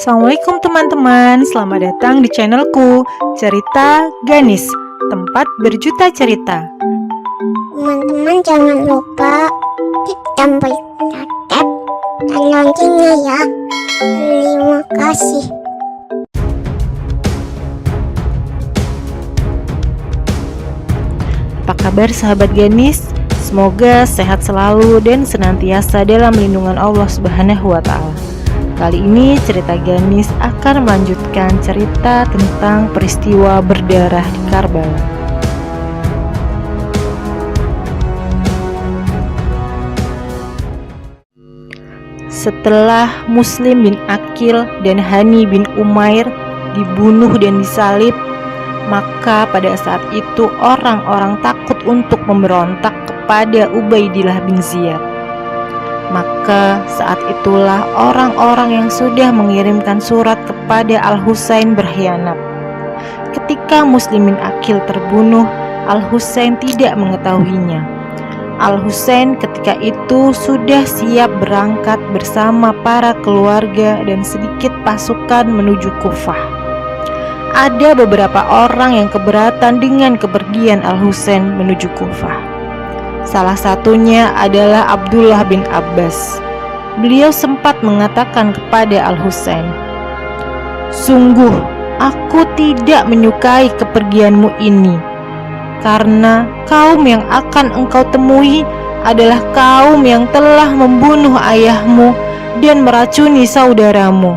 Assalamualaikum teman-teman, selamat datang di channelku Cerita Ganis, tempat berjuta cerita. Teman-teman jangan lupa klik tombol subscribe dan loncengnya ya. Terima kasih. Apa kabar sahabat Ganis? Semoga sehat selalu dan senantiasa dalam lindungan Allah Subhanahu wa Ta'ala. Kali ini cerita Ganis akan melanjutkan cerita tentang peristiwa berdarah di Karbala. Setelah Muslim bin Aqil dan Hani bin Umair dibunuh dan disalib, maka pada saat itu orang-orang takut untuk memberontak kepada Ubaidillah bin Ziyad. Maka saat itulah orang-orang yang sudah mengirimkan surat kepada Al-Husain berkhianat. Ketika Muslim bin Aqil terbunuh, Al-Husain tidak mengetahuinya. Al-Husain ketika itu sudah siap berangkat bersama para keluarga dan sedikit pasukan menuju Kufah. Ada beberapa orang yang keberatan dengan kepergian Al-Husain menuju Kufah. Salah satunya adalah Abdullah bin Abbas. Beliau sempat mengatakan kepada Al-Husain, "Sungguh, aku tidak menyukai kepergianmu ini, karena kaum yang akan engkau temui adalah kaum yang telah membunuh ayahmu dan meracuni saudaramu.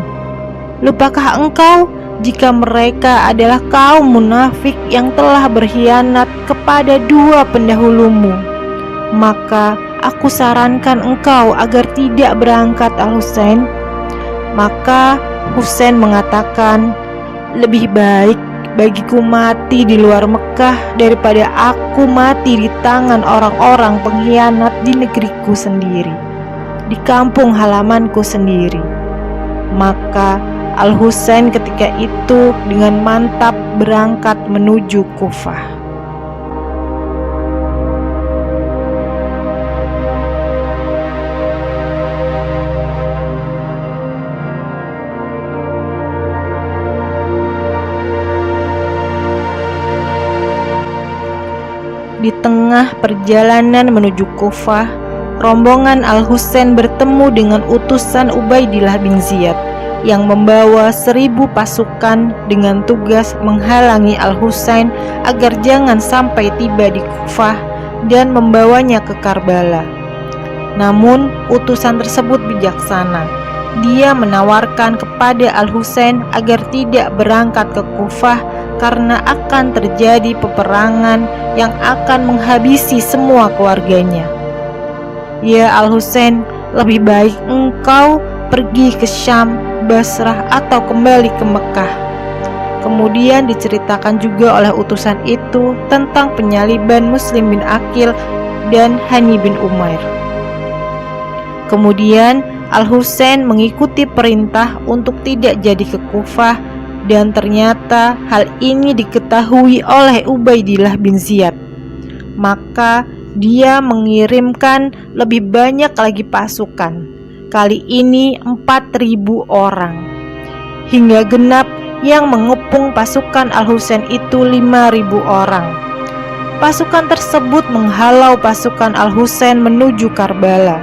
Lupakah engkau jika mereka adalah kaum munafik yang telah berkhianat kepada dua pendahulumu? Maka aku sarankan engkau agar tidak berangkat, Al-Husain." Maka Husain mengatakan, "Lebih baik bagiku mati di luar Mekah daripada aku mati di tangan orang-orang pengkhianat di negeriku sendiri, di kampung halamanku sendiri." Maka Al-Husain ketika itu dengan mantap berangkat menuju Kufah. Di tengah perjalanan menuju Kufah, rombongan Al-Husain bertemu dengan utusan Ubaidillah bin Ziyad yang membawa 1000 pasukan dengan tugas menghalangi Al-Husain agar jangan sampai tiba di Kufah dan membawanya ke Karbala. Namun utusan tersebut bijaksana. Dia menawarkan kepada Al-Husain agar tidak berangkat ke Kufah karena akan terjadi peperangan yang akan menghabisi semua keluarganya. "Ya Al-Husain, lebih baik engkau pergi ke Syam, Basrah atau kembali ke Mekah." Kemudian diceritakan juga oleh utusan itu tentang penyaliban Muslim bin Aqil dan Hani bin Umair. Kemudian Al-Husain mengikuti perintah untuk tidak jadi ke Kufah, dan ternyata hal ini diketahui oleh Ubaidillah bin Ziyad. Maka dia mengirimkan lebih banyak lagi pasukan, kali ini 4000 orang, hingga genap yang mengepung pasukan Al-Husain itu 5000 orang. Pasukan tersebut menghalau pasukan Al-Husain menuju Karbala,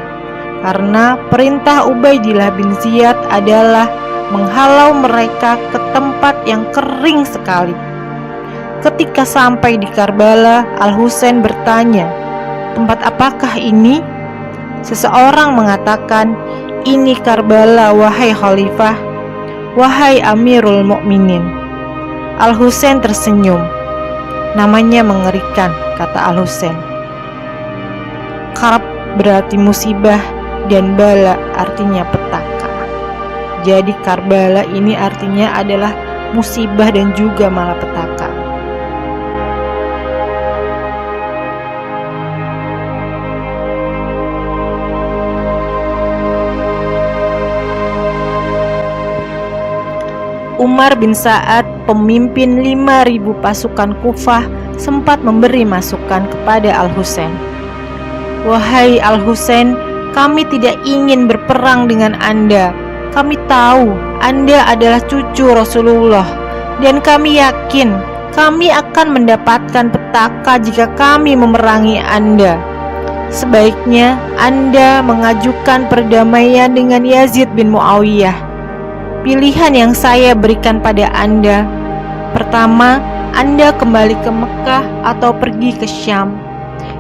karena perintah Ubaidillah bin Ziyad adalah menghalau mereka ke tempat yang kering sekali. Ketika sampai di Karbala, Al-Husain bertanya, "Tempat apakah ini?" Seseorang mengatakan, "Ini Karbala, wahai Khalifah, wahai Amirul Mukminin." Al-Husain tersenyum. "Namanya mengerikan," kata Al-Husain. "Karb berarti musibah dan bala artinya petaka. Jadi Karbala ini artinya adalah musibah dan juga malapetaka." Umar bin Sa'ad, pemimpin 5000 pasukan Kufah, sempat memberi masukan kepada Al-Husain. "Wahai Al-Husain, kami tidak ingin berperang dengan Anda, kami tahu Anda adalah cucu Rasulullah, dan kami yakin kami akan mendapatkan petaka jika kami memerangi Anda. Sebaiknya Anda mengajukan perdamaian dengan Yazid bin Muawiyah. Pilihan yang saya berikan pada Anda: pertama, Anda kembali ke Mekah atau pergi ke Syam.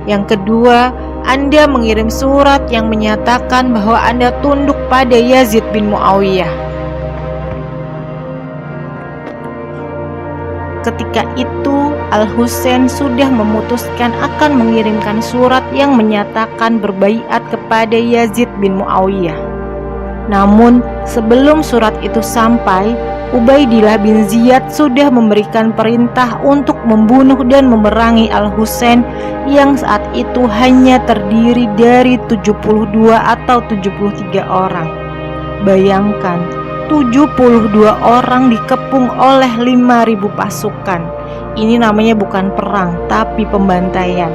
Yang kedua, Anda mengirim surat yang menyatakan bahwa Anda tunduk pada Yazid bin Muawiyah. Ketika itu, Al-Husain sudah memutuskan akan mengirimkan surat yang menyatakan berbaiat kepada Yazid bin Muawiyah. Namun, sebelum surat itu sampai, Ubaidillah bin Ziyad sudah memberikan perintah untuk membunuh dan memerangi Al-Husain yang saat itu hanya terdiri dari 72 atau 73 orang. Bayangkan, 72 orang dikepung oleh 5.000 pasukan. Ini namanya bukan perang, tapi pembantaian.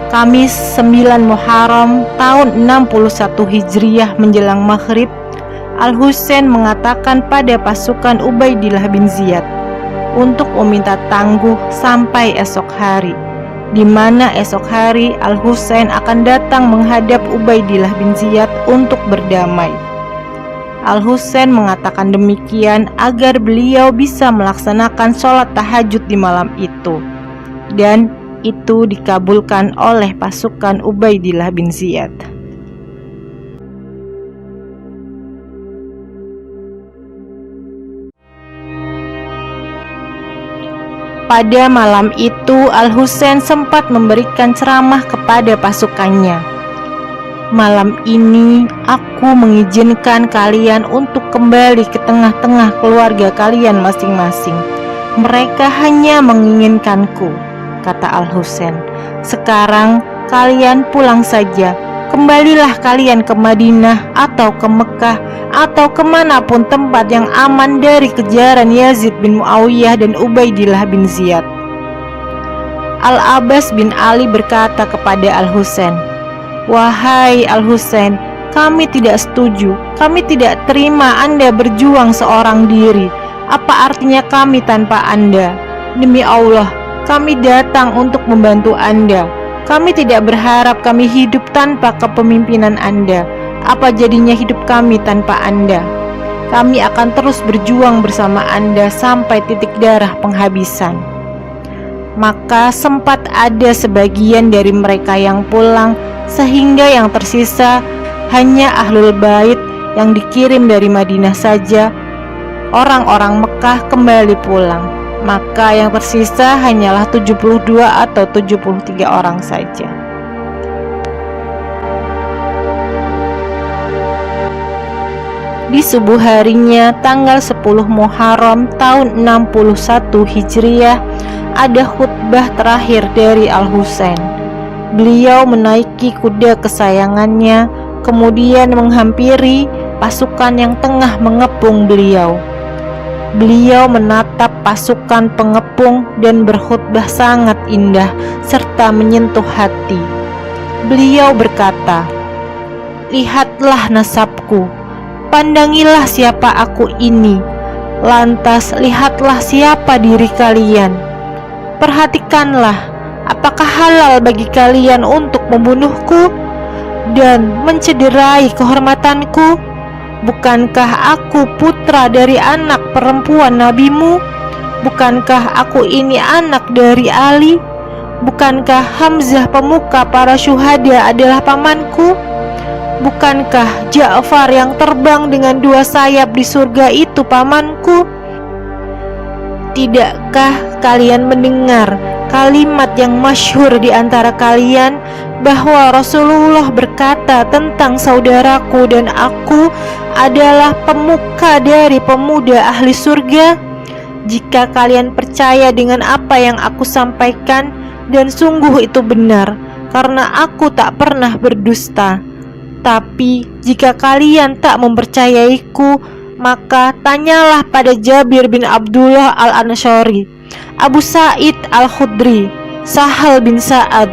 Kamis 9 Muharram tahun 61 Hijriah menjelang maghrib, Al-Husain mengatakan pada pasukan Ubaidillah bin Ziyad untuk meminta tangguh sampai esok hari, di mana esok hari Al-Husain akan datang menghadap Ubaidillah bin Ziyad untuk berdamai. Al-Husain mengatakan demikian agar beliau bisa melaksanakan sholat tahajud di malam itu, dan itu dikabulkan oleh pasukan Ubaidillah bin Ziyad. Pada malam itu Al-Husain sempat memberikan ceramah kepada pasukannya. Malam ini aku mengizinkan kalian untuk kembali ke tengah-tengah keluarga kalian masing-masing. Mereka hanya menginginkanku, kata Al-Husain. Sekarang kalian pulang saja. Kembalilah kalian ke Madinah atau ke Mekah atau kemanapun tempat yang aman dari kejaran Yazid bin Muawiyah dan Ubaidillah bin Ziyad. Al-Abbas bin Ali berkata kepada Al-Husain, "Wahai Al-Husain, kami tidak setuju. Kami tidak terima Anda berjuang seorang diri. Apa artinya kami tanpa Anda? Demi Allah, kami datang untuk membantu Anda. Kami tidak berharap kami hidup tanpa kepemimpinan Anda. Apa jadinya hidup kami tanpa Anda? Kami akan terus berjuang bersama Anda sampai titik darah penghabisan." Maka sempat ada sebagian dari mereka yang pulang, sehingga yang tersisa hanya Ahlul Bait yang dikirim dari Madinah saja. Orang-orang Mekah kembali pulang, maka yang tersisa hanyalah 72 atau 73 orang saja. Di subuh harinya tanggal 10 Muharram tahun 61 Hijriah, ada khutbah terakhir dari Al-Husain. Beliau menaiki kuda kesayangannya, kemudian menghampiri pasukan yang tengah mengepung beliau. Beliau menatap pasukan pengepung dan berkhutbah sangat indah serta menyentuh hati. Beliau berkata, "Lihatlah nasabku, pandangilah siapa aku ini, lantas lihatlah siapa diri kalian. Perhatikanlah, apakah halal bagi kalian untuk membunuhku dan mencederai kehormatanku? Bukankah aku putra dari anak perempuan nabimu? Bukankah aku ini anak dari Ali? Bukankah Hamzah pemuka para syuhada adalah pamanku? Bukankah Ja'far yang terbang dengan 2 sayap di surga itu pamanku? Tidakkah kalian mendengar kalimat yang masyhur di antara kalian bahwa Rasulullah berkata tentang saudaraku dan aku adalah pemuka dari pemuda ahli surga? Jika kalian percaya dengan apa yang aku sampaikan, dan sungguh itu benar, karena aku tak pernah berdusta. Tapi jika kalian tak mempercayaiku, maka tanyalah pada Jabir bin Abdullah al-Ansyari, Abu Sa'id al-Khudri, Sahal bin Sa'ad,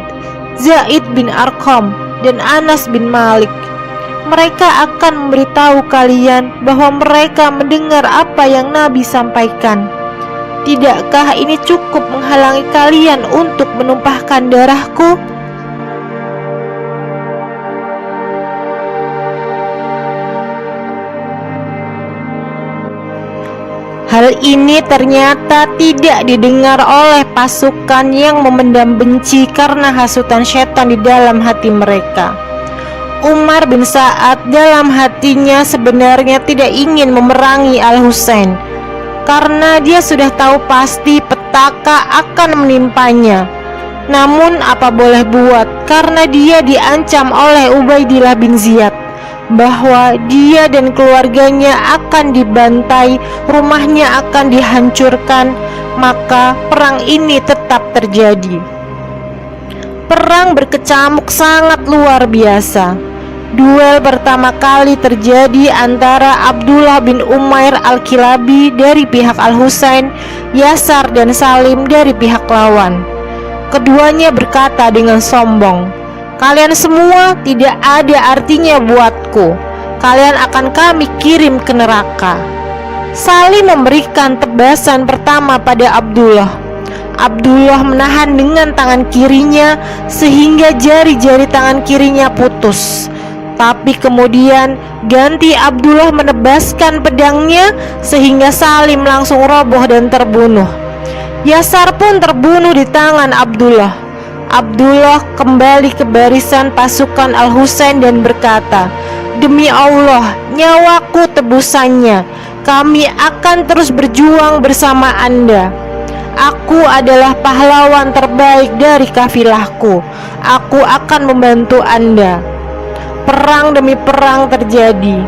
Zaid bin Arqam, dan Anas bin Malik. mereka akan memberitahu kalian bahwa mereka mendengar apa yang Nabi sampaikan. Tidakkah ini cukup menghalangi kalian untuk menumpahkan darahku? Hal ini ternyata tidak didengar oleh pasukan yang memendam benci karena hasutan setan di dalam hati mereka. Umar bin Sa'ad dalam hatinya sebenarnya tidak ingin memerangi Al-Husain karena dia sudah tahu pasti petaka akan menimpanya. Namun apa boleh buat, karena dia diancam oleh Ubaidillah bin Ziyad bahwa dia dan keluarganya akan dibantai, rumahnya akan dihancurkan, maka perang ini tetap terjadi. Perang berkecamuk sangat luar biasa. Duel pertama kali terjadi antara Abdullah bin Umair al-Kilabi dari pihak Al-Husain, Yasar dan Salim dari pihak lawan. Keduanya berkata dengan sombong, "Kalian semua tidak ada artinya buatku. Kalian akan kami kirim ke neraka." Salim memberikan tebasan pertama pada Abdullah. Abdullah menahan dengan tangan kirinya sehingga jari-jari tangan kirinya putus. Tapi kemudian ganti Abdullah menebaskan pedangnya sehingga Salim langsung roboh dan terbunuh. Yasar pun terbunuh di tangan Abdullah. Abdullah kembali ke barisan pasukan Al-Husain dan berkata, "Demi Allah, nyawaku tebusannya. Kami akan terus berjuang bersama Anda. Aku adalah pahlawan terbaik dari kafilahku. Aku akan membantu Anda." Perang demi perang terjadi.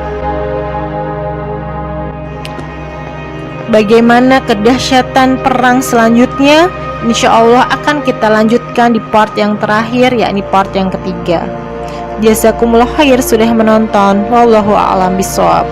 Bagaimana kedahsyatan perang selanjutnya? Insya Allah akan kita lanjutkan di part yang terakhir, yakni part yang ketiga. Jazakumullah khair sudah menonton. Wallahu a'lam bishawab.